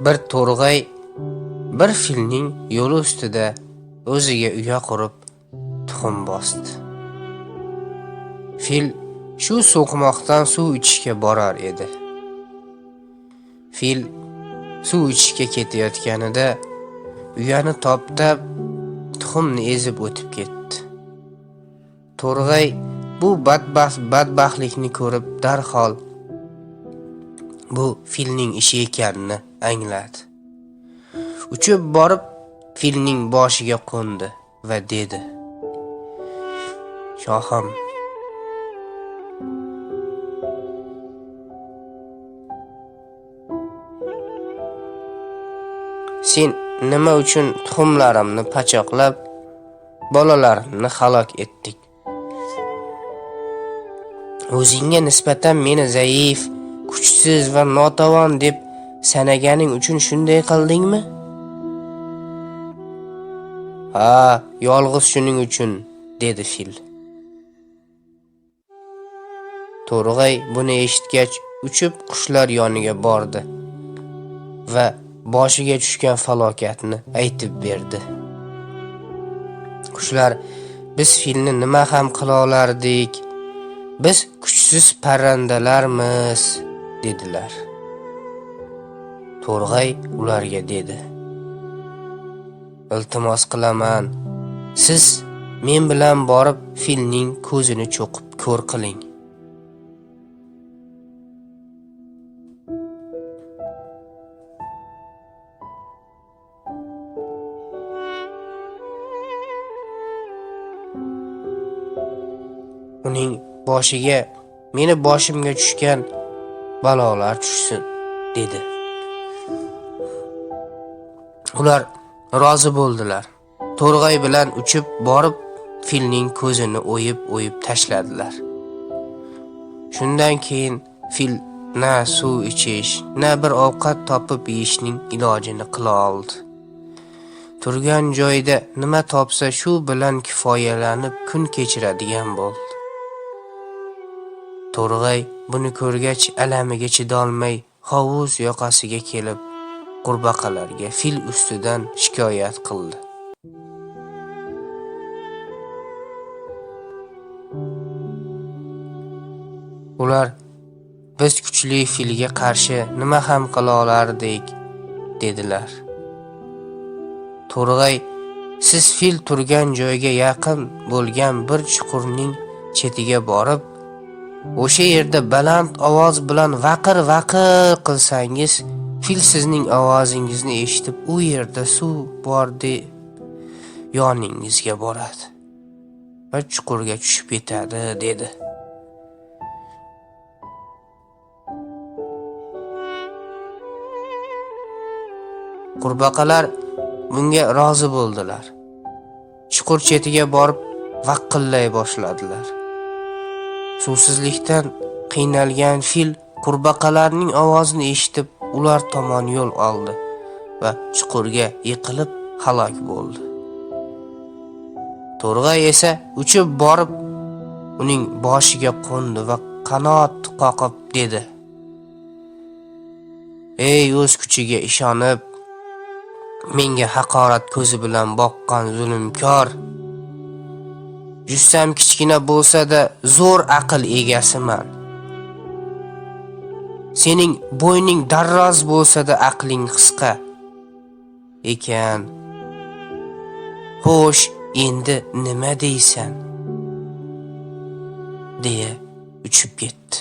Bir to'rg'ay bir filning yo'li ustida o'ziga uya qurib tuxum bosdi. Fil shu so'qmoqdan suv ichishga borar edi. Fil suv ichishga ketayotganida uyani toptab tuxumni ezib o'tib ketdi. To'rg'ay bu badbaxtlikni ko'rib darhol bu filning ishi ekanini angladi. Uchib borib filning boshiga qo'ndi va dedi: "Shohim, sen nima uchun tuxumlarimni pachoqlab, bolalarimni halok etding? O'zingga nisbatan meni zaif, kuchsiz va notavon deb sanaganing uchun shunday qildingmi?" "Ha, yolg'iz shuning uchun", dedi fil. To'rg'ay buni eshitgach uchib qushlar yoniga bordi va boshiga tushgan falokatni aytib berdi. Qushlar: "Biz filni nima ham qila olardik? Biz kuchsiz parrandalarmiz", dedilar. To'rg'ay ularga dedi: "Iltimos qilaman, siz men bilan borib filning ko'zini cho'qib ko'r qiling." Uning boshiga meni boshimga tushgan balolar tushsin, dedi. Ular rozi bo'ldilar. To'rg'ay bilan uchib borib filning ko'zini o'yib tashladilar. Shundan keyin fil na suv ichish, na bir ovqat topib yeyishning ilojini qila oldi. Turgan joyda nima topsa shu bilan kifoyalanib kun kechiradigan bo'ldi. To'rg'ay buni ko'rgach alamiga chidolmay hovuz yoqasiga kelib qurbaqalarga fil ustidan shikoyat qildi. Ular: "Biz kuchli filga qarshi nima ham qila olardik", dedilar. To'rg'ay: "Siz fil turgan joyga yaqin bo'lgan bir chuqurning chetiga borib, o'sha yerda baland ovoz bilan vaqir-vaqir qilsangiz, fil sizning ovozingizni eshitib u yerda suv bor deb yoningizga boradi va chuqurga tushib ketadi", dedi. Qurbaqalar bunga rozi bo'ldilar. Chuqur chetiga borib vaqillay boshladilar. Suvsizlikdan qiynalgan fil qurbaqalarning ovozini eshitib ular tomon yo'l oldi va chuqurga yiqilib halok bo'ldi. To'rg'ay esa uchib borib uning boshiga qo'ndi va qanot qoqib dedi: "Ey o'z kuchiga ishonib menga haqorat ko'zi bilan boqqan zulmkor, jussam kichkina bo'lsa-da zo'r aql egasiman. Sening bo'yning darroz bo'lsa-da aqling qisqa ekan. Xo'sh, endi nima deysan?" deya uchib ketdi.